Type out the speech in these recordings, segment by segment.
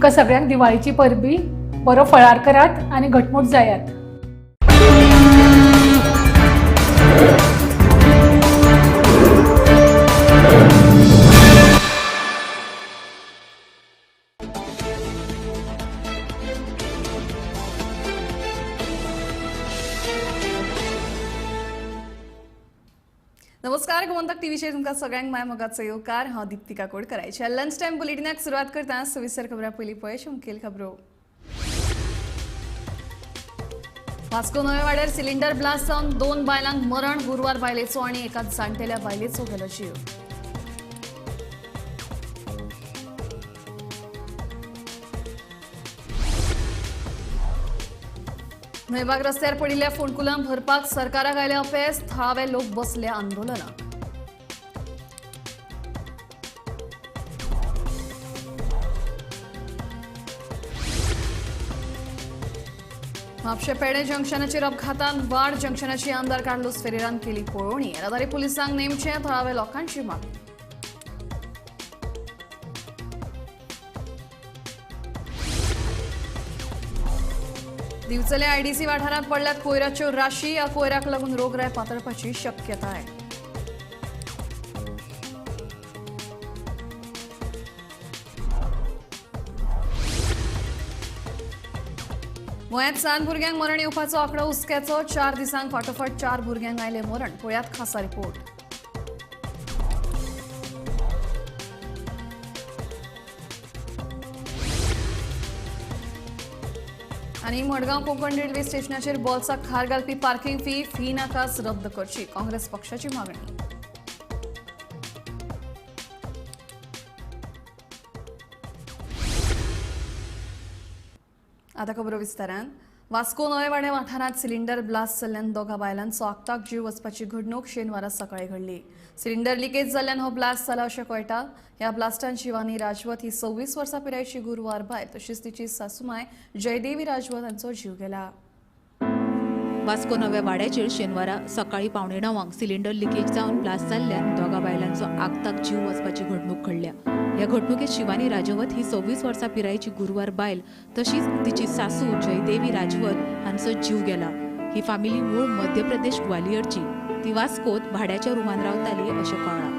तुमका सगळ्यांक दिवाळीची परबी बरो फळार करात आणि घटमुट जायात। नमस्कार, गोमंतक टीव्हीचेर तुमकां सगळ्यांक माय मोगाचो येवकार। हांव दीप्तिका कोडकरायच्या लंच टायम बुलेटिनाक सुरवात करता। सविस्तर खबरां पयलीं पळय मुखेल खबरो। वास्को न्हंये वाड्यार सिलिंडर ब्लास्ट जावन 2 बायलांक मरण, गुरुवार बायलेचो आनी एका जाणटेल्या बायलेचो गेलो जीव। न्हयबाग रस्त्यार पडिल्ल्या फोंडकुलां भरपाक सरकाराक आयले अपेस, थळावे लोक बसले आंदोलनाक। म्हापशे पेडे जंक्शनाचेर अपघातांत वाड, जंक्शनाची आमदार कार्लोस फेरेरान केली पळोवणी। येरादारी पुलिसांक नेमचे, थळावे लोकांची मागणी। दिवचले आयडीसी वाठारांत पडल्यात कोयराच्यो राशी, ह्या कोयराक लागून रोगराय पातळपाची शक्यताय। गोंयांत 7 भुरग्यांक मरण येवपाचो आंकडो हुस्क्याचो। 4 दिसांक फाटोफाट 4 भुरग्यांक आयले मरण। पळयात खासा रिपोर्ट। आनी मडगांव कोंकण रेल्वे स्टेशनाचेर बॉल्साक खार घालपी पार्किंग फी नाकाच रद्द करची, काँग्रेस पक्षाची मागणी। आता खबरो विस्तारान। वास्को न्हंये वाड्या वाठारांत सिलिंडर ब्लास्ट जाल्ल्यान दोगा बायलांचो आगताक जीव वचपाची घडणूक शेनवारा सकाळी घडली। सिलिंडर लिकेज जाल्ल्यान हो ब्लास्ट जाला अशें कळटा। ह्या ब्लास्टान शिवानी राजवत ही 26 वर्सां पिरायेची गुरुवार बायल तशीच तिची सासूमाय जयदेवी राजवत हांचो जीव गेला। वास्को नव्या वाड्याचेर शेनवारा सकाळी 9:15 सिलिंडर लिकेज जावन ब्लास्ट जाल्ल्यान दोगा बायलांचो आगताक जीव वचपाची घडणूक घडल्या। ह्या घडणुकेत शिवानी राजवत ही 26 वर्सां पिरायेची गुरुवार बायल तशीच तिची सासू जयदेवी राजवत हांचो जीव गेला। ही फामिली मूळ मध्य प्रदेश ग्वालियरची, ती वास्कोत भाड्याच्या रुमान रावताली अशें कळ्ळां।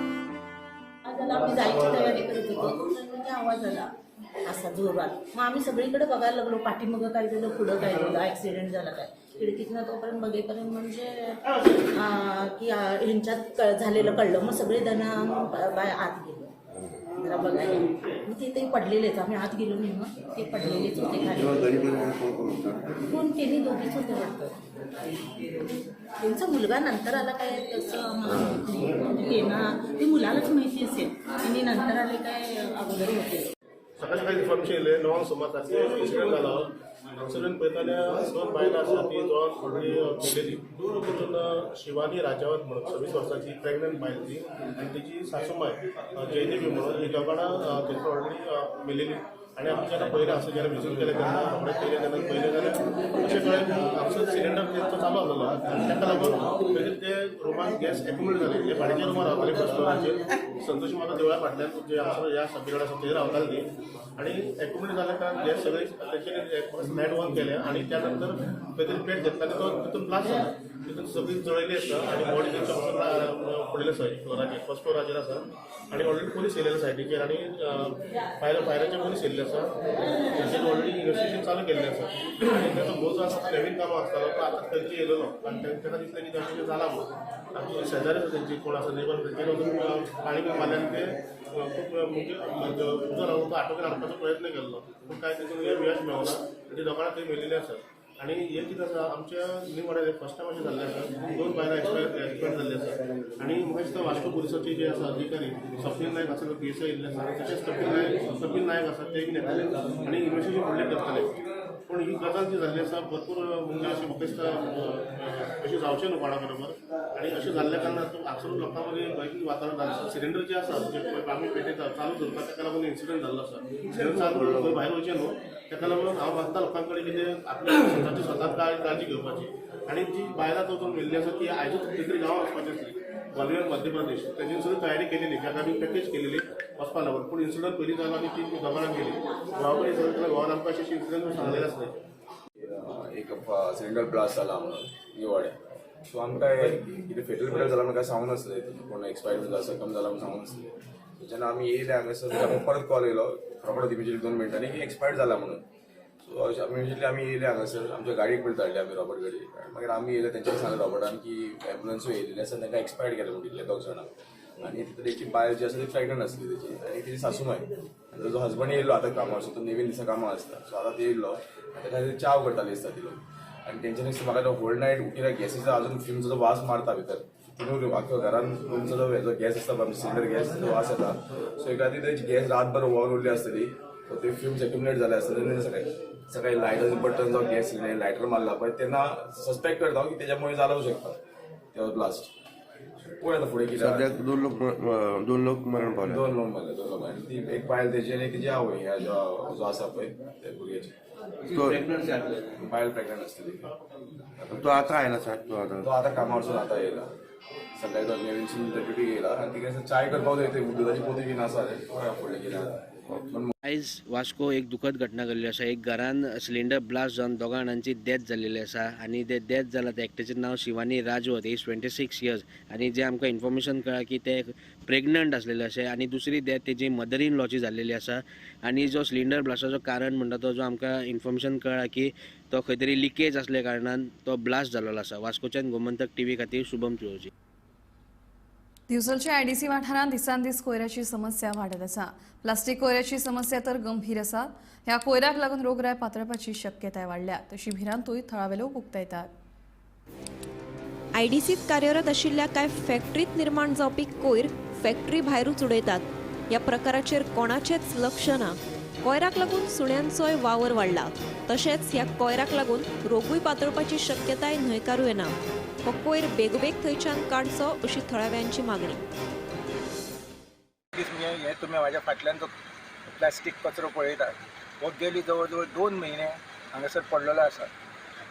आम्ही जायची तयारी करत होतो, आवाज आला असा जोरात। मग आम्ही सगळीकडे बघायला लागलो, पाठीमागं काय झालं, पुढं काय झालं, ॲक्सिडेंट झाला काय। खिडकीतनं तोपर्यंत बघेपर्यंत म्हणजे की ह्यांच्यात झालेलं कळलं। मग सगळे जण बाय आत गेलो जरा बघायला। मग तिथे पडलेलेच, आम्ही आत गेलो नाही, मग ते पडलेलेच होते खाली। कोण त्यांनी दोघीच होते वाटतं। त्यांचा मुलगा नंतर आला काय तसं मला माहिती नाही, म्हणजे ते मुलालाच माहिती असेल, त्यांनी नंतर आले काय अगोदर होते। सकाळी इन्फॉर्मेशन येयलें 9 सुमार एक्सिडेंट जालो। एक्सिडेंट पळयताल्या 2 बायलां आसा ती जोन ऑलरेडी मेलेली। तितून शिवानी राजावत म्हणून 26 वर्सांची प्रेग्नंट बायल ती, आनी तिची सासूमाय जयदेवी म्हणून ही दोगां थंयसर ऑलरेडी मेलेली। आणि आमी जेन्ना पयलें आसा जेन्ना विजीट केलें तेन्ना रोखडें पयलें तेन्ना पयलें जाल्यार अशें कळ्ळें की आमचो सिलिंडर तेंचो चालू आसलो, ताका लागून पयलीं ते रुमान गॅस एक्युमुलेट जाले। हे भाड्याच्या रुमान रावताले फर्स्ट फ्लोराचेर, संतोशी माता देवळा फाटल्यान जे आमचो ह्या सगळें आसा थंय रावताली ती। आणि एक्युमुलेट जाल्या कारण गॅस सगळी तेंच्यानी नेट ऑन केलें आणि त्या नंतर खंय तरी पेट घेतला आनी तो तितून ब्लास्ट जाला। तितून सगळी जळयली आसा आणि बॉडी तेंच्या पासून पडिल्ली आसा फ्लोराचेर, फर्स्ट फ्लोराचेर आसा। आणि ऑलरेडी पुलीस येयलेले सायडीचेर आणि फायराचे पुलीस येयल्ले आसा। तेंच्यानी ऑलरेडी इन्वेस्टिगेशन चालू केल्लें आसा। आणि तेचो भोव जो आसा तो नवीन कामां आसतालो तो आतां खंयची येयलो आणि ताका दिसलें की अशें जाला म्हणून। आमचे शेजारी आसा तेंची कोण आसा नेबर तेंचेर वचून पाणी बी मारल्यान ते खूब म्हणजे उजो रावून तो आटोक्यान हाडपाचो प्रयत्न केल्लो, पूण कांय तेतून यश मेळना। ती दोगां थंय मेलेली आसात। आणि हे कितें आसा आमच्या न्यू वाड्यार फर्स्ट टायम अशें जाल्लें आसा, 2 बायलां एक्सपायर जाल्ले आसा। आणि म्हाका दिसता वास्को पुलिसाचे जे आसा अधिकारी स्वप्नील नायक आसा तो PSI येयल्ले आसा, तशेंच कपिल नायक आसा ते बीन येताले आणि इन्वेस्टिगेशन फुडलें करताले। पूण ही गजाल जी जाल्ली आसा भरपूर म्हणजे अशें म्हाका दिसता अशें जावचें न्हू कोणा बरोबर। आणि अशें जाल्ल्या कारणान हांगसर लोकां मदीं भयंकर वातावरण जाल्लें आसा। सिलिंडर जे आसा जे आमी पेटयता चालू दवरता ताका लागून इन्सिडंट जाल्लो आसा। सिलिंडर चालू करून खंय भायर वयचें न्हू, ताका लागून हांव मागता लोकां कडेन कितें आपल्या स्वताची स्वता काळजी घेवपाची। आणि जी बायलां तातूंत मेल्ली आसा ती आयजूच खंय तरी गांवांत वचपाची आसली, ग्वालियर मध्य प्रदेश त्याची सुद्धा तयारी केलेली किंवा आम्ही पॅकेज केलेली वचपा लागून पूण इन्सिडंट पयलीं जालो आनी ती दोगांक गेली गांवकरी सगळे गोवान आमकां अशें इन्सिडंट सांगलेलेच नाही. एक सिलिंडर ब्लास्ट जाला म्हणून निवाडे सो आमकां कितें फेटल बिटल जाला म्हाका सांगूंक नासलें कोण एक्सपायर जाला सकम जाला म्हूण सांगूंक नासलें. जेन्ना आमी येयले हांगासर आमकां परत कॉल येयलो रोखडोच इमिजिएटली 2 मिनटांनी की एक्सपायर जाला म्हणून. सो इमिजिएटली आमी येयले हांगासर आमच्या गाडयेक पयलीं धाडले आमी रॉबर्ट गाडी मागीर आमी येयले तेंच्यानी सांगलें रॉबर्टान की एम्बुलन्सूय येयलेली आसा तांकां एक्सपायर्ड केलें म्हणून दिल्ले 2 जाणांक आनी तेची बायल जी आसा ती प्रेग्नंट आसली तेची आनी तेची सासूमाय आनी ताजो हजबंड येयल्लो आतां कामार सो तो नेवीन दिसा कामां आसता सो आतां ते येयल्लो ताका खातीर चाव करताली दिसता ती लोक आनी तेंच्यानी म्हाका तो होल नायट उठिल्या गॅसीचो अजून फ्युम्सचो वास मारता भितर तिनूय आख्या घरान तुमचो जो हेजो गॅस आसता आमचो सिलिंडर गॅसचो वास येता सो एक खातीर तेची गॅस रातभर ओवर उरली आसतली सो ते फ्युम्स एक्युमुलेट जाले आसतले सकाळी लायटाचो बटन जो गॅस सिलिंडर लायटर मारला पळय तेन्ना सस्पेक्ट करता की तेज्यामुळे जालो शकता तो ब्लास्ट. पळय आतां फुडें कितें सद्याक 2 लोक मरण पावले. 2 लोक मारले 2 लोक आनी ती एक बायल तेजी आनी तेजी आवय ह्या जो आसा पळय ते भुरग्याची बायल प्रेग्नंट आसतली. तो आतां आयला सर तो आतां कामावरसून आतां येयला सकाळी तो नेवीनसून डेप्युटी येयला आनी तिका चाय करपाक जाय ते दुदाची पोती बीन आसा पळया फुडें कितें जाता. आयज वास्को एक दुखद घटना घडली आसा. एक घरान सिलिंडर ब्लास्ट जावन 2 जाणांची डेथ जाल्लेली आसा आनी ते डेथ जाला ते एकट्याचें नांव शिवानी राजवत एज 26 इयर्स आनी जे आमकां इन्फॉर्मेशन कळ्ळा की ते प्रेग्नंट आसलेले अशें आनी दुसरी डेथ तेजी मदर इन लॉची जाल्लेली आसा आनी जो सिलिंडर ब्लास्टाचो कारण म्हणटा तो जो आमकां इन्फॉर्मेशन कळ्ळा की तो खंय तरी लिकेज आसल्या कारणान तो ब्लास्ट जाल्लो आसा. वास्कोच्यान गोमंतक टीव्ही खातीर शुभम तुळोजी. दिवचलच्या आयडीसी वाठारांत दिसान दीस कोयऱ्याची समस्या वाडत आसा. प्लास्टीक कोयऱ्याची समस्या तर गंभीर आसा. ह्या कोयऱ्याक लागून रोगराय पातळपाची शक्यताय वाडल्या तशी भिरांतूय थळावे लोक उक्तायतात. आयडीसीत कार्यरत आशिल्ल्या कांय फॅक्टरीत निर्माण जावपी कोयर फॅक्टरी भायरूच उडयतात. ह्या प्रकाराचेर कोणाचेच लक्ष ना. कोयराक लागून सुण्यांचोय वावर वाडला. तशेंच ह्या कोयराक लागून रोगूय पातळपाची शक्यताय न्हयकारूं येना. हो कोयर बेगोबेग थंयच्यान काडचो अशी थळाव्यांची मागणी. हे तुम्ही माझ्या फाटल्यान जो प्लास्टीक कचरो पळयतात हो गेली जवळ जवळ 2 महिने हांगासर पडलेलो आसा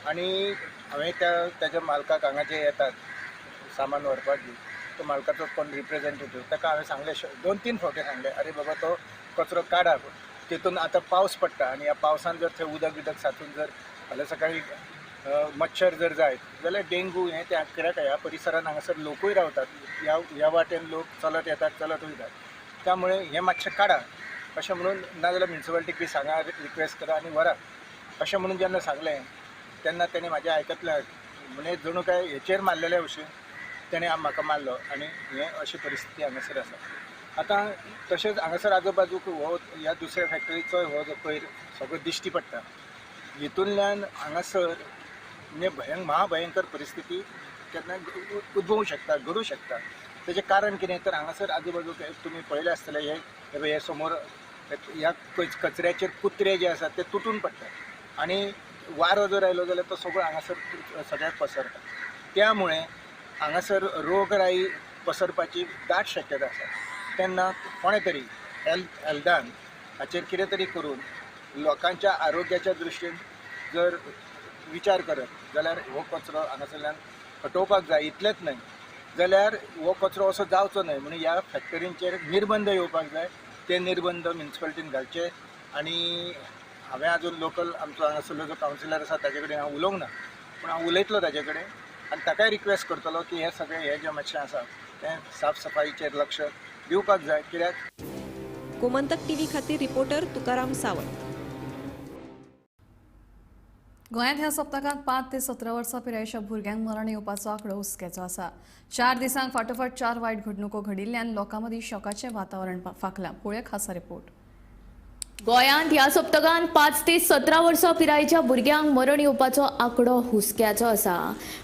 आनी हांवें त्याच्या मालकाक हांगा जे येतात सामान व्हरपाक तो मालकाचो कोण रिप्रेझेंटेटिव्ह ताका हांवें सांगलें 2-3 फावटी सांगलें अरे बाबा तो कचरो काडा तितून आतां पावस पडटा आनी ह्या पावसान जर थंय उदक साचून जर फाल्यां सकाळी मच्छर जर जायत जाल्यार डेंगू हें त्या कित्याक ह्या परिसरान हांगासर लोकूय रावतात ह्या वाटेन लोक चलत येतात चलत वयतात त्यामुळे हे मातशें काडा अशें म्हणून नाजाल्यार म्युनिसिपालिटीक बी सांगा रिक्वेस्ट करा आनी व्हरा अशें म्हणून जेन्ना सांगलें तेन्ना तेणें म्हाजें आयकतलें म्हणजे जणू काय हेचेर मारलेले भशेन तेणें म्हाका मारलो आनी हें अशी परिस्थिती हांगासर आसा. आतां तशेंच हांगासर आजूबाजूक हो ह्या दुसऱ्या फॅक्टरीचो हो जो कोयर सगळो दिश्टी पडटा हितूंतल्यान हांगासर म्हणजे महाभयंकर परिस्थिती केन्ना उद्भवूंक शकता घडूंक शकता. तेजें कारण कितें तर हांगासर आजूबाजूक तुमी पळयलें आसतलें हे समोर ह्या कचऱ्याचेर कुत्रे जे आसात ते तुटून पडटात आनी वारो जर आयलो जाल्यार तो सगळो हांगासर सगळ्याक पसरता. त्यामुळे हांगासर रोगराई पसरपाची दाट शक्यता आसा. तेन्ना कोणे तरी हेल्थान हाचेर कितें तरी करून लोकांच्या आरोग्याच्या दृश्टीन जर विचार करत जाल्यार हो कचरो हांगासरल्यान हटोवपाक जाय. इतलेंच न्हय जाल्यार हो कचरो असो जावचो न्हय म्हणून ह्या फॅक्टरींचेर निर्बंध येवपाक जाय. ते निर्बंध म्युनिसिपालिटीन घालचे आनी हांवें आजून लोकल आमचो हांगासरलो जो कावन्सिलर आसा ताजे कडेन हांव उलोवंक ना पूण हांव उलयतलो ताजे कडेन आनी ताकाय रिक्वेस्ट करतलो की हे सगळें हें जें मातशें आसा तें साफ सफाईचेर लक्ष दिवपाक जाय. कित्याक गोमंतक टीव्ही खातीर रिपोर्टर तुकाराम सावंत. गोंयांत ह्या सप्तकांत 5 ते 17 वर्सां पिरायेच्या भुरग्यांक मरण येवपाचो आंकडो हुस्क्याचो आसा. 4 दिसांक फाटोफाट 4 वायट घडणुको घडिल्ल्यान लोकां मदीं शॉकाचें वातावरण फांकलां. पळोवया खासा रिपोर्ट. गोंयांत ह्या सप्तकांत 5 ते 17 वर्सां पिरायेच्या भुरग्यांक मरण येवपाचो आंकडो हुस्क्याचो आसा.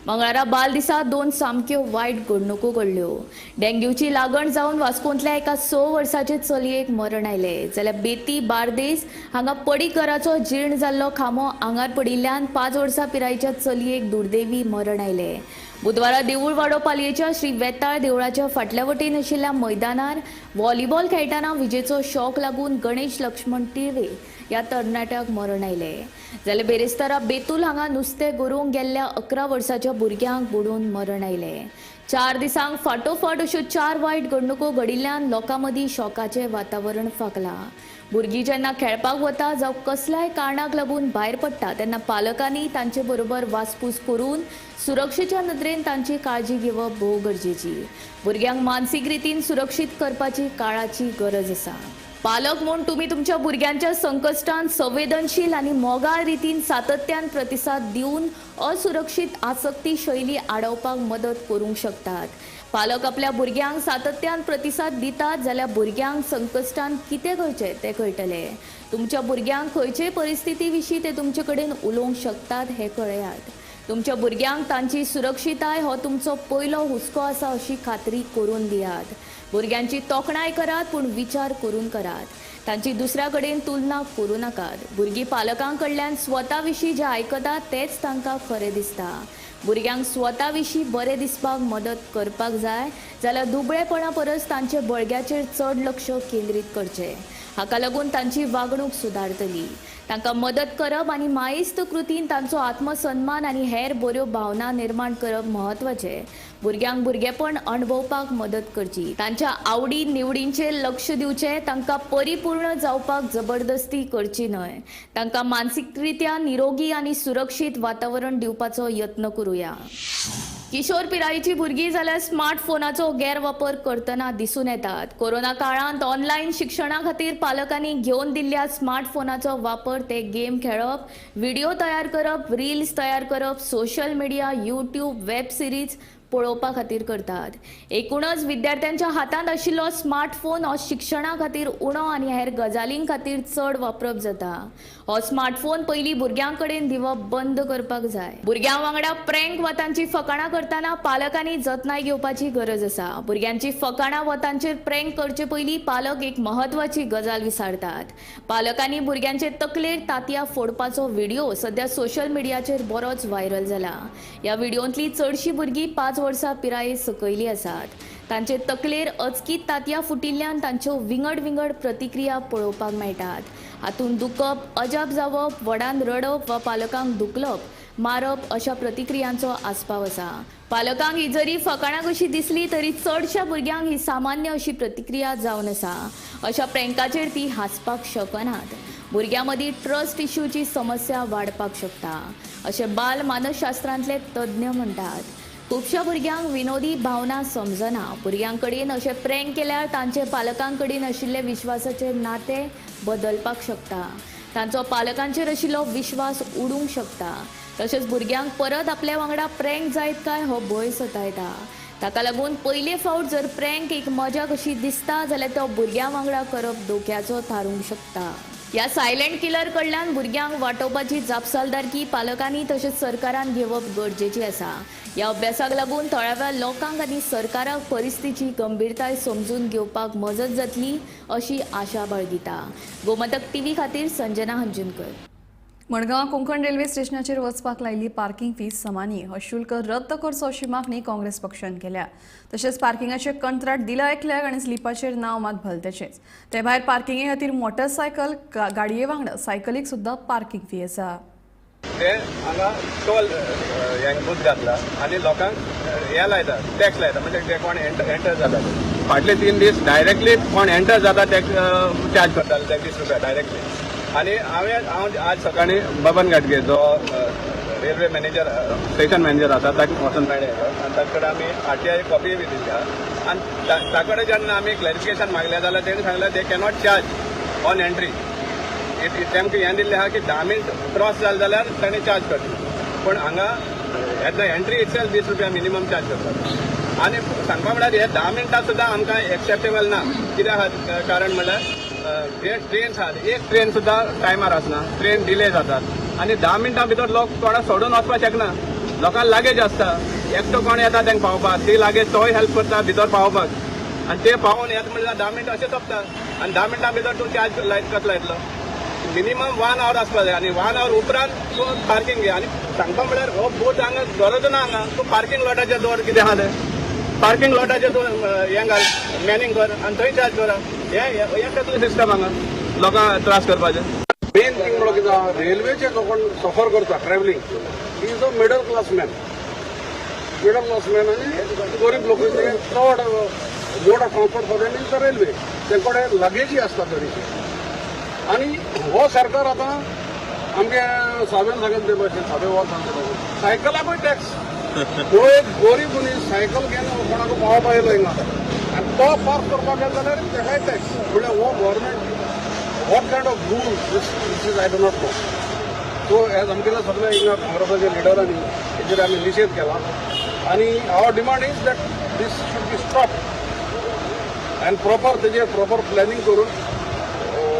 मंगळारा बाल दिसा 2 सामक्यो वायट घडणुको घडल्यो. डेंग्यूची लागण जावन वास्कोंतल्या एका 6 वर्साचे चलयेक मरण आयलें जाल्यार बेती बार्देस हांगा पडीक घराचो जीर्ण जाल्लो खांबो आंगार पडिल्ल्यान 5 वर्सां पिरायेच्या चलयेक दुर्दैवी मरण आयलें. बुधवारा देवूळ वाडो पालयेच्या श्री वेताळ देवळाच्या फाटल्या वटेन आशिल्ल्या मैदानार व्हॉलीबॉल खेळटाना विजेचो शॉक लागून गणेश लक्ष्मण तिळवे ह्या तरणाट्याक मरण आयलें. जाल्यार बेरेस्तारा बेतूल हांगा नुस्तें गरोवंक गेल्ल्या 11 वर्साच्या भुरग्यांक बुडून मरण आयलें. 4 दिसांक फाटोफाट अश्यो 4 वायट घडणुको घडिल्ल्यान लोकां मदीं शॉकाचें वातावरण फाकलां. भुरगीं जेन्ना खेळपाक वता जावं कसल्याय कारणाक लागून भायर पडटा तेन्ना पालकांनी तांचे बरोबर वासपूस करून सुरक्षेच्या नदरेन तांची काळजी घेवप भोव गरजेची. भुरग्यांक मानसीक रितीन सुरक्षीत करपाची काळाची गरज आसा. पालक म्हूण तुमी तुमच्या भुरग्यांच्या संकश्टांत संवेदनशील आनी मोगाळ रितीन सातत्यान प्रतिसाद दिवन असुरक्षीत आसक्ती शैली आडोवपाक मदत करूंक शकतात. पालक आपल्या भुरग्यांक सातत्यान प्रतिसाद दितात जाल्यार भुरग्यांक संकश्टांत कितें करचें तें कळटलें. तुमच्या भुरग्यांक खंयचेय परिस्थिती विशीं ते तुमचे कडेन उलोवंक शकतात हें कळयात. तुमच्या भुरग्यांक तांची सुरक्षीताय हो तुमचो पयलो हुस्को आसा अशी खात्री करून दियात. भुरग्यांची तोखणाय करात पूण विचार करून करात. तांची दुसऱ्या कडेन तुलना करूं नाकात. भुरगीं पालकां कडल्यान स्वता विशीं जें आयकतात तेंच तांकां खरें दिसता. भुरग्यांक स्वता विशीं बरें दिसपाक मदत करपाक जाय जाल्यार दुबळेपणा परस तांचे बळग्याचेर चड लक्ष केंद्रीत करचें. हाका लागून तांची वागणूक सुदारतली. तांकां मदत करप आनी मायेस्त कृतीन तांचो आत्मसन्मान आनी हेर बऱ्यो भावना निर्माण करप म्हत्वाचें. भुरग्यांक भुरगेपण अणभवपाक मदत करची. तांच्या आवडी निवडींचेर लक्ष दिवचें. तांकां परिपूर्ण जावपाक जबरदस्ती करची न्हय. तांकां मानसीकरित्या निरोगी आनी सुरक्षीत वातावरण दिवपाचो यत्न करुया. किशोर पिरायेची भुरगीं जाल्यार स्मार्टफोनाचो गैरवापर करतना दिसून येतात. कोरोना काळांत ऑनलायन शिक्षणा खातीर पालकांनी घेवन दिल्ल्या स्मार्टफोनाचो वापर ते गेम खेळप, व्हिडिओ तयार करप, रील्स तयार करप, social media, YouTube, web series पळोवपा खातीर करतात. एकूणच विद्यार्थ्यांच्या हातांत आशिल्लो स्मार्टफोन हो शिक्षणा खातीर उणो आनी हेर गजालीं खातीर चड वापरप जाता. हो स्मार्टफोन पयलीं भुरग्यां कडेन दिवप बंद करपाक जाय. भुरग्यां वांगडा प्रँक वा तांची फकाणां करतना पालकांनी जतनाय घेवपाची गरज आसा. भुरग्यांची फकाणां वा तांचेर प्रँक करचे पयलीं पालक एक म्हत्वाची गजाल विचारतात. पालकांनी भुरग्यांचे तकलेर तांतयां फोडपाचो व्हिडिओ सध्या सोशल मिडियाचेर बरोच व्हायरल जाला. ह्या व्हिडिओंतली चडशीं भुरगीं 5 वर्सां पिराये सकयली आसात. तांचे तकलेर अचकीत तांतयां फुटिल्ल्यान तांच्यो विंगड विंगड प्रतिक्रिया पळोवपाक मेळटात. हातूंत दुखप, अजाप जावप, व्हडान रडप वा पालकांक दुखलप, मारप अशा प्रतिक्रियांचो आस्पाव आसा. पालकांक ही जरी फकाणां कशी दिसली तरी चडशा भुरग्यांक ही सामान्य अशी प्रतिक्रिया जावन आसा. अशा प्रँकाचेर ती हांसपाक शकनात. भुरग्यां मदीं ट्रस्ट इश्यूची समस्या वाडपाक शकता अशें बाल मानसशास्त्रांतले तज्ञ म्हणटात. खुबश्या भुरग्यांक विनोदी भावना समजना. भुरग्यां कडेन अशें प्रँक केल्यार तांचे पालकां कडेन आशिल्ले विश्वासाचे नातें बदलपाक शकता. तांचो पालकांचेर आशिल्लो विश्वास उडूंक शकता. तशेंच भुरग्यांक परत आपल्या वांगडा प्रँक जायत काय हो भंय सतायता. ताका लागून पयले फावट जर प्रँक एक मजा कशी दिसता जाल्यार तो भुरग्यां वांगडा करप धोक्याचो थारूंक शकता. ह्या सायलेंट किलर कडल्यान भुरग्यांक वाटावपाची जापसालदारकी पालकांनी तशेंच सरकारान घेवप गरजेची आसा. ह्या अभ्यासाक लागून थळाव्या लोकांक आनी सरकाराक परिस्थितीची गंभीरताय समजून घेवपाक मजत जातली अशी आशा बाळगिता. गोमतक टीव्ही खातीर संजना हंजुनकर. मडगांव कोंकण रेल्वे स्टेशनाचेर वचपाक लायिल्ली पार्किंग फीस समानी हो शुल्क रद्द करचो अशी मागणी काँग्रेस पक्षान केल्या. तशेंच पार्किंगाचे कंत्राट दिला एकल्याक आनी स्लिपाचेर नांव मात भलतेचेच. ते भायर पार्किंगे खातीर मोटरसायकल गाडये वांगडा सायकलीक सुद्दां पार्किंग फी आसा. ते हांगा टोल हें बूथ घातला आनी लोकांक हें लायता, टॅक्स लायता. म्हणजे ते कोण एंटर जाता फाटले 3 दीस डायरेक्टली कोण एंटर जाता टॅक्स चार्ज करताले 20 रुपया डायरेक्टली. आणि हांव आज सकाळी बबन घाटगे जो रेल्वे मॅनेजर स्टेशन मॅनेजर आसा ताका वचून मेळ्ळे आनी ताचे कडेन आमी RTI कॉपी बी दिल्या. आनी ताचे कडेन जेन्ना आमी क्लॅरिफिकेशन मागलें जाल्यार तेणें सांगलें दे कॅनॉट चार्ज ऑन एंट्री. तेमकां हें दिल्लें आहा की 10 मिनट क्रॉस जालें जाल्यार ताणें चार्ज करचें. पूण हांगा एट द एंट्री इटसेल्फ 20 रुपया मिनिमम चार्ज करतात. आनी सांगपा म्हळ्यार हे 10 मिनटां सुद्दां आमकां एक्सेप्टेबल ना. कित्याक कारण म्हळ्यार जे ट्रेन्स आहात एक ट्रेन सुद्दां टायमार आसना. ट्रेन डिले जातात आनी 10 मिनटां भितर लोक कोणाक सोडून वचपाक शकना. लोकांक लागेज आसता, एकटो कोण येता तांकां पावोवपाक, ती लागेज तोय हेल्प करता भितर पावोवपाक. आनी ते पावोवन येता म्हणल्यार 10 मिनटां अशें सोंपता. आनी 10 मिनटां भितर तूं चार्ज कसो लायतलो. मिनिमम 1 आवर आसपाक जाय आनी 1 आवर उपरांत तूं पार्किंग घे. आनी सांगपा म्हळ्यार हो बूथ हांगा गरज ना. हांगा तूं पार्किंग लॉटाचेर दवर कितें आहा तें. पार्किंग लॉटाचेर तूं हें घाल मॅनिंग कर आनी थंय चार्ज कर. हें कसलें सिस्टम हांगा लोकांक त्रास करपाचें. मेन थिंग म्हणून कितें आहा रेल्वेचे कोण सफर करता travelling he is a middle class man. Middle class man आनी गरीब लोक चड mode of comfort for them in the railway ते कडेन लगेजी आसता तरेची आनी हो सरकार आतां आमगे साबेन सांगत ते भाशेन साबे हो सांगता सायकलाकूय टॅक्स तो एक गरीब मनीस सायकल घेवन कोणाक पावपा येयलो हिंगा आनी तो पास करपाक गेलो जाल्यार तेकाय टॅक्स म्हणल्यार हो government what kind of rule this is I do not know so as आमगेल्या सगळ्या हिंगा काँग्रेसाच्या लिडरांनी हेचेर आमी निशेध केला आनी our demand is that this should be stop आनी प्रॉपर तेजेर प्रॉपर प्लॅनिंग करून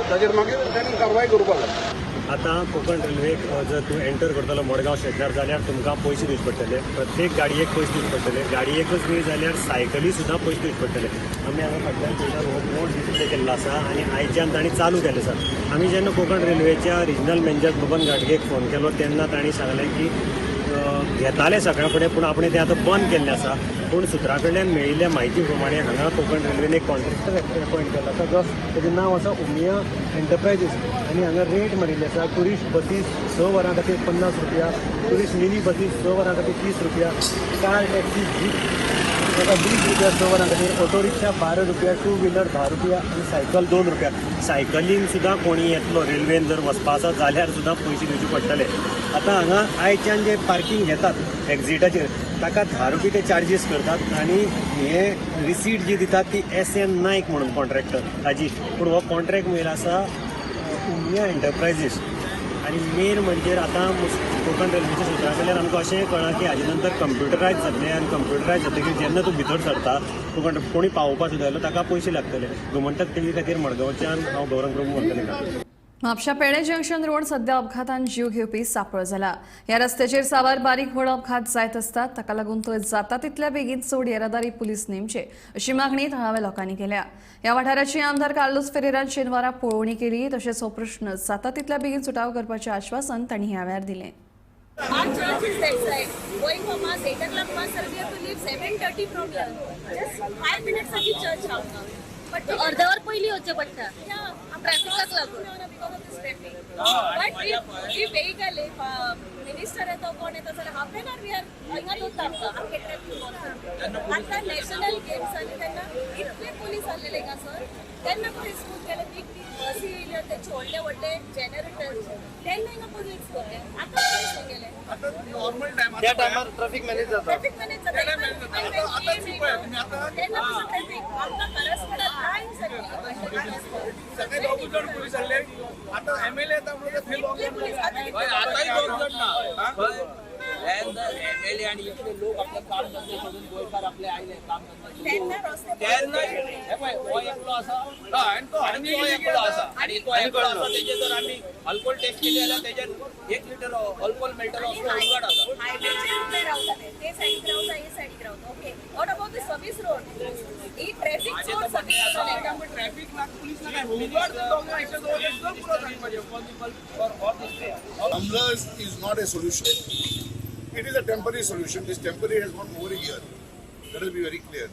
ताजेर मागीर तांणी कारवाय करपाक जाय. आतां कोंकण रेल्वेक जर तूं एंटर करतलो मडगांव स्टेशनार जाल्यार तुमकां पयशे दिवचे पडटले. प्रत्येक गाडयेक पयशे दिवचे पडटले. गाडयेकच न्ही जाल्यार सायकली सुद्दां पयशे दिवचे पडटले. आमी हांगा फाटल्यान पयल्यार बोर्ड डिस्प्ले केल्लो आसा आनी आयच्यान तांणी चालू केल्लो आसा. आमी जेन्ना कोंकण रेल्वेच्या रिजनल मॅनेजर बबन घाटगेक फोन केलो तेन्ना तांणी सांगलें की घेताले सगळ्या फुडें पूण आपणें तें आतां बंद केल्लें आसा. पूण सुत्रा कडल्यान मेळिल्ल्या म्हायती प्रमाणे हांगा कोंकण रेल्वेन एक कॉन्ट्रॅक्टर अपॉयंट केला आसा जो तेजें नांव आसा उमिया एंटरप्रायजीस आनी हांगा रेट मारिल्ली आसा. टुरिस्ट बसीस 6 वरां खातीर 50 रुपया, टुरिस्ट मिनी बसीस 6 वरां खातीर 30 रुपया, कार टॅक्सी जीप 20 रुपया 6 वरां खातीर, ऑटो रिक्षा 12 रुपया, टू व्हिलर 10 रुपया आनी सायकल 2 रुपया. सायकलीन सुद्दां कोणी येतलो रेल्वेन जर वचपा आसा जाल्यार सुद्दां पयशे दिवचे पडटले. आतां हांगा आयच्यान जे पार्किंग घेतात एक्झिटाचेर ताका 10 रुपये ते चार्जीस करतात आनी हे रिसीट जी दितात ती SN नायक म्हणून कॉन्ट्रॅक्टर ताजी. पूण हो कॉन्ट्रॅक्ट मेळिल्लो आसा उमिया एंटरप्रायजीस आनी मेन म्हणजे आतां कोंकण रेल्वेच्या सुत्रा कडल्यान आमकां अशें कळ्ळां की हाजे नंतर कंप्युटरायज जातलें आनी कंप्युटरायज जातकीर जेन्ना तूं भितर सरता कोणी पावोवपा सुद्दां येयलो ताका पयशे लागतले. गोमंतक टीव्ही खातीर मडगांवच्यान हांव गौरंग प्रभू म्हणटलें. म्हापशा पेडे जंक्शन रोड सध्या अपघातान जीव घेवपी सांपळ जाला. ह्या रस्त्याचेर सावार बारीक व्हड अपघात जायत आसतात. ताका लागून थंय जाता तितल्या बेगीन चड येरादारी पुलीस नेमचे अशी मागणी थळाव्या लोकांनी केल्या. ह्या वाठाराची आमदार कार्लोस फेरेरान शेनवारा पळोवणी केली. तशेंच हो प्रश्न जाता तितल्या बेगीन सुटाव करपाचें आश्वासन तांणी ह्या वेळार दिलें. Our church is that side. Going from our Zetanlam bus, sir, we have to leave 7:30 from here. Just 5 minutes साठी church हांगा. But अर्ध्यावर पहिली होचे पडटा. ट्रॅफिकाक लागून. But if vehicle, minister येतो कोण येतो जाल्यार half an hour we are हांगा दोता आमगे ट्रॅफिक. आता नॅशनल गेम्स आनी तेन्ना इतले पोलीस आसलेले हिंगा सर. तेन्ना पोलीस स्कूल केले बिग बसी येयल्यो तेचे व्हडले व्हडले जनरेटर्स तेन्ना हिंगा पोलीस केले. आतां पोलीस केले. आता नॉर्मल टाइम त्या टायमार ट्रॅफिक मॅनेज जाता. ट्रॅफिक मॅनेज जाता. आता चुकया तुम्ही आता तेन्ना ट्रॅफिक आमकां खरंच टाइम सगळे दोन जण पोलीस आले. आता MLA आता म्हणजे फेल आताही दोन जण ना MLA आणि इकडे लोक आपलं काम करते सोडून गोयकार आपले आयले काम करते त्यांना हो एकलो असा आणि तो एकलो असा आणि तो एकलो असा त्याचे जर आम्ही अल्कोहोल टेस्ट केले जाल्यार त्याच्यात 1 लिटर अल्कोहोल मेळटलो असो उलगड आसा. हायवेचेर उबे रावताले ते सायडीक रावता हे सायडीक रावता. Okay what about the service road he traffic source traffic ना पुलिस ना उलगड दोन आयचे दोन एकदम पुरो सांगपाचे possible for all this. Umbrellas is not a solution. It is a temporary solution. This temporary has gone over a year. Let us be very clear.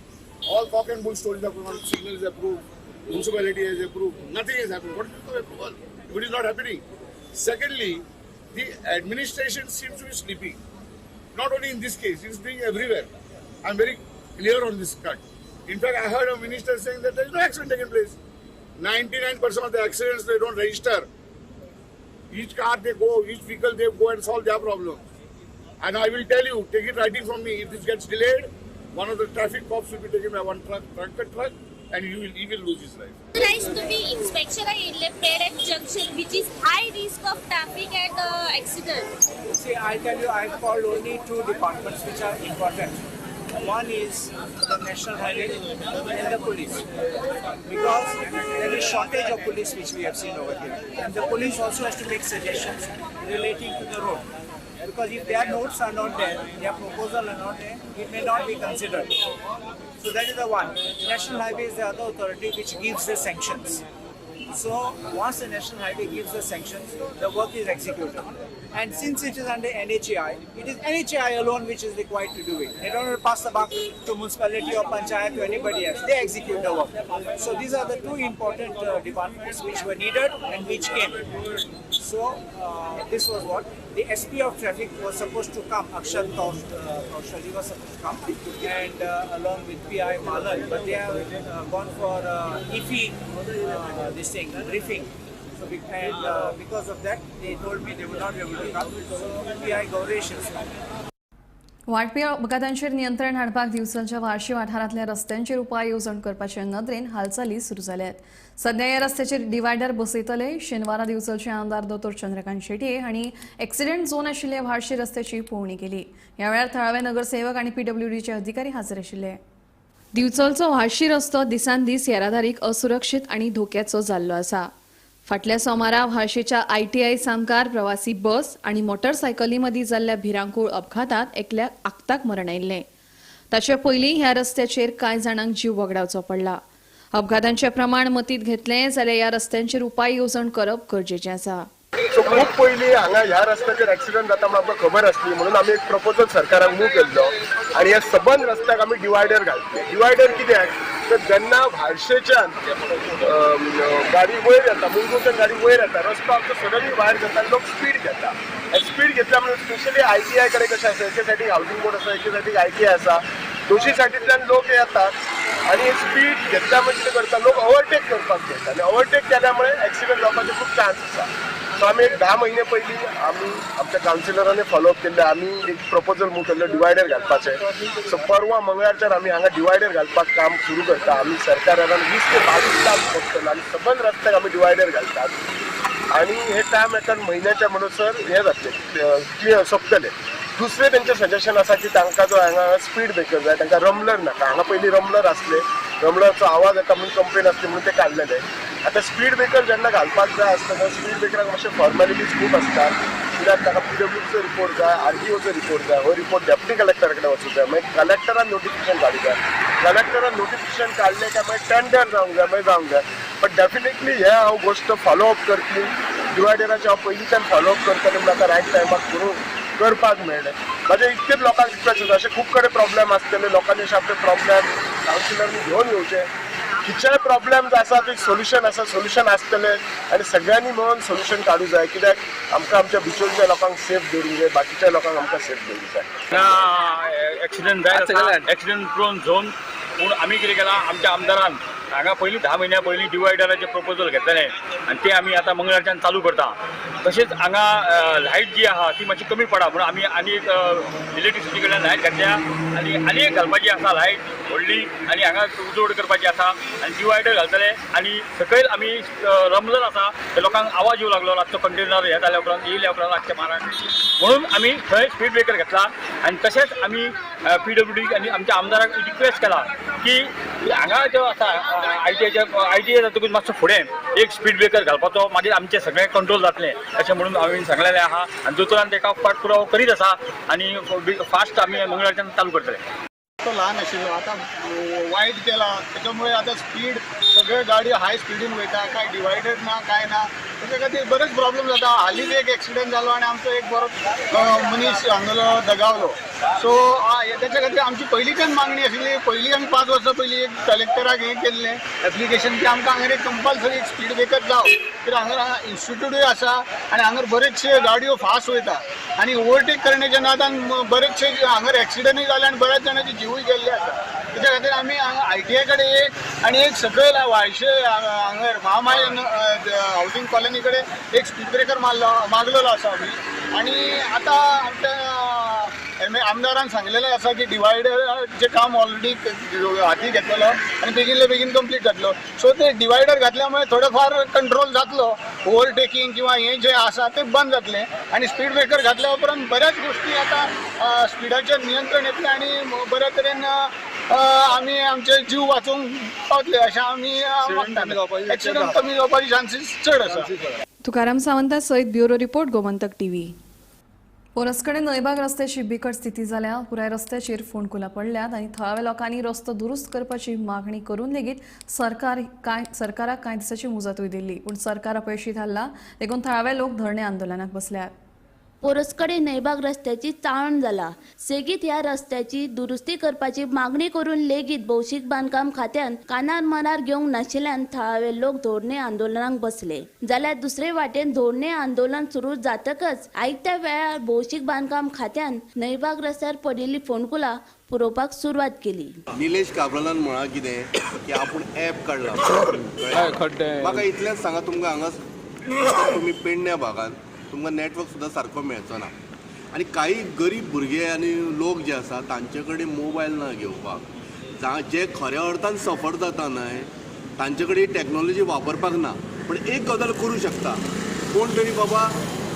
All cock and bull stories are going on. Signal is approved. Municipality has approved. Nothing has happened. What is the approval? It is not happening. Secondly, the administration seems to be sleeping. Not only in this case, it is doing everywhere. I am very clear on this cut. In fact, I heard a minister saying that there is no accident taking place. 99% of the accidents they don't register. Each car they go, each vehicle they go and solve their problem. And I will tell you, take it writing from me, if this gets delayed, one of the traffic cops will be taken by one truck, and he will lose his life. Authorized to be inspection in Perak Junction, which is high risk of traffic and accident. See, I tell you, I called only 2 departments which are important. One is the National Highway and the police, because there is shortage of police which we have seen over here, and the police also has to make suggestions relating to the road. Because if their notes are not there, their proposal are not there, it may not be considered. So that is the one. National Highway is the other authority which gives the sanctions. So once the National Highway gives the sanctions, the work is executed. And since it is under NHAI, it is NHAI alone which is required to do it. They don't pass the buck to municipality or panchayat to anybody else. They execute the work. So these are the 2 important departments which were needed and which came. So this was what the SP of traffic was supposed to come. Akshat Kaushali was supposed to come, and along with PI Malan, but they have gone for EFI this thing briefing. So because of that, they told me they would not be able to come. So PI Gauresh is वाटपी अपघातांचेर नियंत्रण हाडपाक दिवचलच्या वार्शी वाठारांतल्या रस्त्यांचेर उपाय येवजण करपाचे नदरेन हालचाली सुरू जाल्यात. सध्या ह्या रस्त्याचेर डिवायडर बसयतले. शेनवारा दिवचलचे आमदार दोतोर चंद्रकांत शेटये हांणी एक्सिडेंट झोन आशिल्ल्या वार्शी रस्त्याची पळोवणी केली. ह्या वेळार थळावे नगरसेवक आनी PWDचे अधिकारी हाजीर आशिल्ले. दिवचलचो वार्शी रस्तो दिसान दीस येरादारीक असुरक्षीत आनी धोक्याचो जाल्लो आसा. फाटल्या सोमारा वार्शीच्या ITI सामकार प्रवासी बस आनी मोटरसायकली मदीं जाल्ल्या भिरांकूळ अपघातांत एकल्याक आगताक मरण आयिल्लें. ताचे पयलीं ह्या रस्त्याचेर कांय जाणांक जीव वगडावचो पडला. अपघातांचें प्रमाण मतींत घेतलें जाल्यार ह्या रस्त्यांचेर उपाय येवजण करप गरजेचें आसा. सो खूप पयलीं हांगा ह्या रस्त्याचेर एक्सिडंट जाता म्हणून आमकां खबर आसली म्हणून आमी एक प्रपोजल सरकाराक मूव केल्लो आनी ह्या सबंद रस्त्याक आमी डिवायडर घालतले. डिवायडर कित्याक तर जेन्ना भार्शेच्यान गाडी वयर येता मुंगूच्यान गाडी वयर येता रस्तो आमचो सडनली वायर जाता लोक स्पीड घेता. स्पीड घेतल्या म्हणून स्पेशली ITI कडेन कशें आसा एके सायडीक हावजींग बोर्ड आसा एके सायडीक ITI आसा. दोशी सायडींतल्यान लोक येतात आनी स्पीड घेतल्या म्हणजे कितें करता लोक ओवरटेक करपाक घेता आनी ओवरटेक केल्या मुळे एक्सिडंट जावपाचे खूब चान्स आसा. सो आमी एक 10 महिने पयलीं आमी आमच्या कावन्सिलरांनी फॉलोअप केल्ले. आमी एक प्रपोजल मूव केल्लो डिवायडर घालपाचें. सो परवा मंगळारच्यान आमी हांगा डिवायडर घालपाक काम सुरू करता. आमी सरकारान 20 ते 22 लाख पडटलो आनी सबंद रस्त्याक आमी डिवायडर घालतात आनी हे काम एका म्हयन्याच्या म्हणसर हे जातले क्लियर सोंपतले. दुसरें तेंचें सजेशन आसा की तांकां जो हांगा स्पीड ब्रेकर जाय तांकां रमलर नाका. हांगा पयलीं रमलर आसले रमलरचो आवाज येता म्हणून कंप्लेन आसली म्हणून ते काडलेले. आतां स्पीड ब्रेकर जेन्ना घालपाक जाय आसता तेन्ना स्पीड ब्रेकराक मातशे फॉर्मेलिटीज खूब आसतात. कित्याक ताका PWDचो रिपोर्ट जाय RTOचो रिपोर्ट जाय. हो रिपोर्ट डेप्युटी कलेक्टरा कडेन वचूंक जाय मागीर कलेक्टरान नोटिफिकेशन काडूंक जाय. कलेक्टरान नोटिफिकेशन काडलें काय मागीर टेंडर जावंक जाय मागीर जावंक जाय. बट डेफिनेटली हे हांव गोश्ट फॉलोअप करतली. डिवायडराचे हांव पयलींच्यान फॉलोअप करतलें म्हणून आतां रायट टायमाक करून करपाक मेळ्ळें. म्हाजें इतकेच लोकांक रिक्वेस्ट आसा अशे खूब कडेन प्रॉब्लेम आसतले लोकांनी अशे आपले प्रॉब्लेम कावन्सिलरांनी घेवन येवचे. खंयचेय प्रॉब्लेम आसा ते सोल्युशन आसा सोल्युशन आसतले आनी सगळ्यांनी मेळून सोल्युशन काडूं जाय. कित्याक आमकां आमच्या बिचोलच्या लोकांक सेफ दवरूंक जाय बाकीच्या लोकांक आमकां सेफ दवरूंक जाय. एक्सिडंट जाय एक्सिडंट प्रोन झोन पूण आमी कितें केलां आमच्या आमदारान हांगा पयलीं 10 महिन्या पयलीं डिवायडराचें प्रपोजल घेतलेलें आनी तें आमी आतां मंगळारच्यान चालू करता. तशेंच हांगा लायट जी आहा ती मातशी कमी पडा म्हणून आमी आनी एक इलेक्ट्रिसिटी कडल्यान लायट घातल्या आनी एक घालपाची आसा लायट व्हडली आनी हांगा उजवड करपाची आसा आनी डिवायडर घालतले आनी सकयल आमी रमलर आसा ते लोकांक आवाज येवं लागलो रातचो कंटेनर हे जाल्या उपरांत येयल्या उपरांत रातचे माराक म्हणून आमी थंय स्पीड ब्रेकर घेतला. आनी तशेंच आमी PWD आनी आमच्या आमदाराक रिक्वेस्ट केला की हांगा जो आसा ITI जातकूच मातसो फुडें एक स्पीड ब्रेकर घालपाचो मागीर आमचें सगळें कंट्रोल जातलें अशें म्हणून हांवें सांगलेलें आहा आनी दोतोरान ताका पाठपुरावो करीत आसा आनी फास्ट आमी मंगळारच्यान चालू करतले. तो ल्हान आशिल्लो आतां वायट केला त्याच्यामुळे आता स्पीड सगळे गाडी हाय स्पीडीन वयता काय डिवायडर ना काय ना त्याच्या खातीर बरेच प्रॉब्लेम जाता. हालींच एक एक्सिडंट जालो आनी आमचो एक बरो मनीस हांगलो दगावलो. सो त्याच्या खातीर आमची पयलींच्यान मागणी आशिल्ली. पयलीं आमी 5 वर्सां पयलीं एक कलेक्टराक हें केल्लें एप्लिकेशन की आमकां हांगा एक कंपल्सरी स्पीड ब्रेकर जाव कित्याक हांगा इन्स्टिट्यूटूय आसा आनी हांगा बरेचशे गाडयो फास्ट वयता आनी ओवरटेक करण्याच्या नादान बरेचशे हांगा एक्सिडंटूय जाले आनी बऱ्याच जाणांचे जीवूय गेल्ले आसा. त्याच्या खातीर आमी हांगा ITI कडेन एक आनी एक सकयल वायशे हांगा महामाय हावजींग कॉलनी कडेन एक स्पीड ब्रेकर मागलेलो आसा आमी. आनी आतां आमच्या आमदारान सांगलेलें आसा की डिवायडराचें काम ऑलरेडी हाती घेतलेलो आनी बेगिनले बेगीन कंप्लीट जातलो. सो ते डिवायडर घातल्या मुळे थोडो फार कंट्रोल जातलो. ओवरटेकिंग किंवा हें जें आसा तें बंद जातलें आनी स्पीड ब्रेकर घातल्या उपरांत बऱ्याच गोश्टी आतां स्पिडाचेर नियंत्रण येतलें आनी बऱ्या तरेन आमी आमचे जीव वाचोवंक पावतले अशें आमी मागतात. एक्सिडंट कमी जावपाचे चान्सीस चड आसा. तुकाराम सावंता सयत ब्युरो रिपोर्ट गोमंतक TV. पोरसकडे नयबाग रस्त्याची बिकट स्थिती जाल्या. पुराय रस्त्याचेर फोंडकुलां पडल्यात आनी थळाव्या लोकांनी रस्तो दुरुस्त करपाची मागणी करून लेगीत सरकाराक कांय दिसांची मुजतूय दिल्ली पूण सरकार अपयशी थारला देखून थळावे लोक धरणे आंदोलनाक बसल्यात. पोरसकडे नैबाग रस्त्याची चाळण जाला. सेगीत ह्या रस्त्याची दुरुस्ती करपाची मागणी करून लेगीत भौशीक बांदकाम खात्यान कानार मनार घेवंक नाशिल्ल्यान थळावे लोक धोरणे आंदोलनाक बसले. जाल्यार दुसरे वाटेन धोरणे आंदोलन सुरू जातकच आयत्या वेळार भौशीक बांदकाम खात्यान नैबाग रस्त्यार पडिल्ली फोंडकुलां पुरोवपाक सुरवात केली. निलेश काब्रालान म्हणा कितें की आपूण ॲप काडला. म्हाका इतलेंच सांगा तुमकां हांगा तुमी पेडण्या भागांत तुमकां नेटवर्क सुद्दां सारको मेळचो ना आनी काही गरीब भुरगे आनी लोक जे आसा तांचे कडेन मोबायल ना घेवपाक. जे खऱ्या अर्थान सफर जाता न्हय तांचे कडेन टॅक्नॉलॉजी वापरपाक ना. पण एक गजाल करूं शकता, कोण तरी बाबा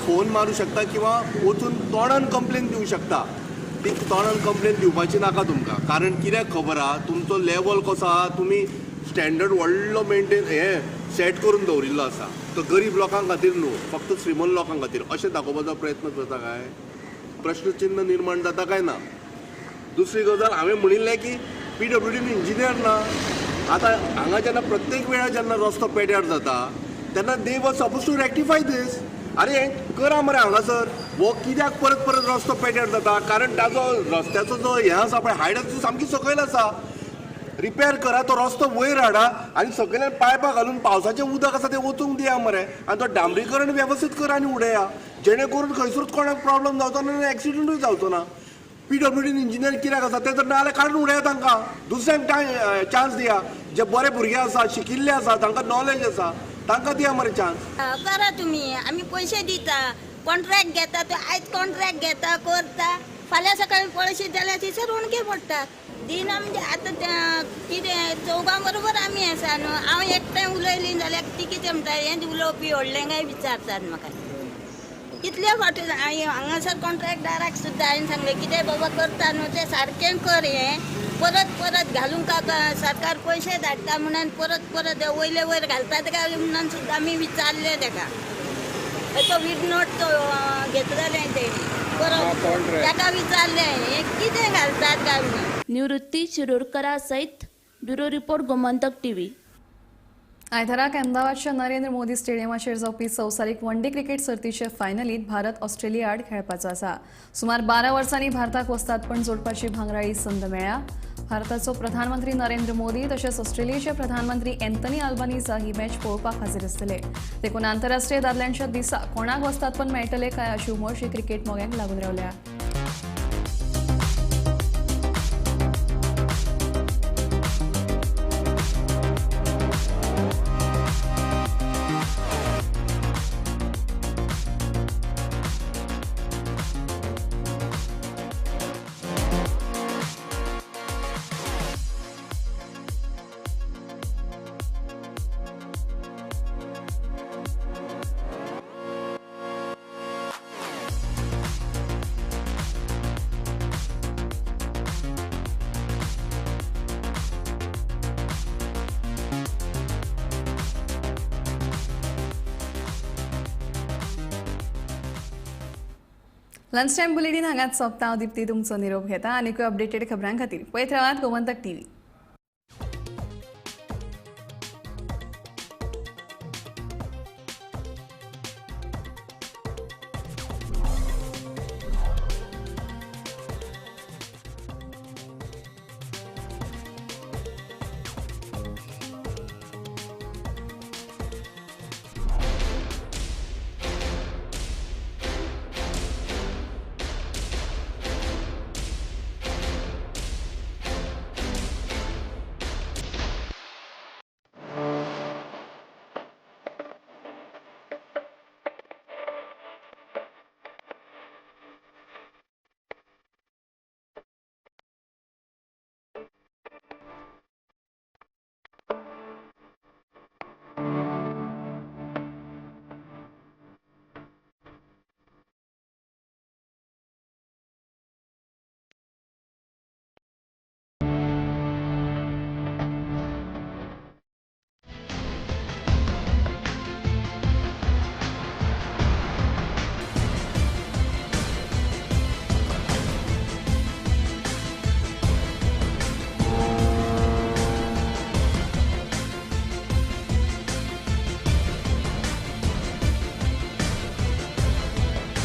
फोन मारूं शकता किंवा वचून तोंडान कंप्लेन दिवं शकता. ती तोंडान कंप्लेन दिवपाची नाका तुमकां, कारण कित्याक खबर आहा तुमचो लेवल कसो आहा, तुमी स्टँडर्ड व्हडलो मेंटेन सेट करून दवरिल्लो आसा. तो गरीब लोकां खातीर न्हू, फक्त श्रीमंत लोकां खातीर अशें दाखोवपाचो प्रयत्न करता काय? प्रश्नचिन्ह निर्माण जाता काय ना? दुसरी गजाल हांवें म्हणिल्लें की PWD इंजिनियर ना. आतां हांगा जेन्ना प्रत्येक वेळार जेन्ना रस्तो पेड्यार जाता तेन्ना दे वर सपोज टू रेक्टिफाय दीस. अरे करा मरे हांगासर वो कित्याक परत परत रस्तो पेड्यार जाता? कारण ताजो रस्त्याचो जो हें आसा पळय हायट आसा ती सामकी सकयल आसा. रिपेर करा, तो रस्तो वयर हाडा आनी सकयल्यान पायपां घालून पावसाचें उदक आसा तें वचूंक दिया मरे आनी तो डांबरीकरण वेवस्थीत करा आनी उडया, जेणे करून खंयसरूच कोणाक प्रॉब्लेम जावचो ना आनी एक्सिडंटूय जावचो ना. PWD इंजिनियर कित्याक आसा तें जर ना जाल्यार काडून उडया तांकां. दुसऱ्यांक चान्स दिया. जे बरे भुरगे आसा, शिकिल्ले आसा, तांकां नॉलेज आसा, तांकां दिया मरे चान्स. करा तुम्ही, आम्ही पैसे दिता, कॉन्ट्रॅक्ट घेता, तो आयज कॉन्ट्रॅक्ट घेता करता, फाल्यां सकाळी पळयशी जाल्यार थंयसर उणके पडटा. दिना म्हणजे आतां कितें चौगां बरोबर आमी आसा न्हू. हांव एकटें उलयली जाल्यार ती कितें म्हणटा हें उलोवपी व्हडलें काय विचारतात म्हाका. कितले फावटी हांगासर कॉन्ट्रॅक्टदाराक सुद्दां हांवें सांगलें कितें बाबा करता न्हू तें सारकें कर, हें परत परत घालूंक सरकार पयशे धाडटा म्हणून परत परत वयले वयर घालतात काय म्हणून सुद्दां आमी विचारलें ताका. तो वीड नोट तो घेतलेलें तेणी परत ताका विचारलें हें कितें घालतात काय म्हणून. निवृत्ती शिरोडकरा सयत ब्युरो रिपोर्ट गोमंतक TV. आयताराक अहमदाबादच्या नरेंद्र मोदी स्टेडियमाचेर जावपी संवसारीक वन डे क्रिकेट सर्तीचे फायनलीत भारत ऑस्ट्रेलिया आड खेळपाचो आसा. सुमार 12 वर्सांनी भारताक वस्तादपण जोडपाची भांगराळी संद मेळ्ळ्या. भारताचो प्रधानमंत्री नरेंद्र मोदी तशेंच ऑस्ट्रेलियाचे प्रधानमंत्री अँथनी अल्बानीजा ही मॅच पळोवपाक हाजीर आसतले. देखून आंतरराष्ट्रीय दादल्यांच्या दिसा कोणाक वस्तादपण मेळटले काय अशी उमळशी क्रिकेट मोग्यांक लागून रावल्या. लंच टायम बुलेटिन हांगाच सोंपता. हांव दिप्ती तुमचो निरोप घेता. आनीकूय अपडेटेड खबरां खातीर पळयत रावात गोमंतक TV.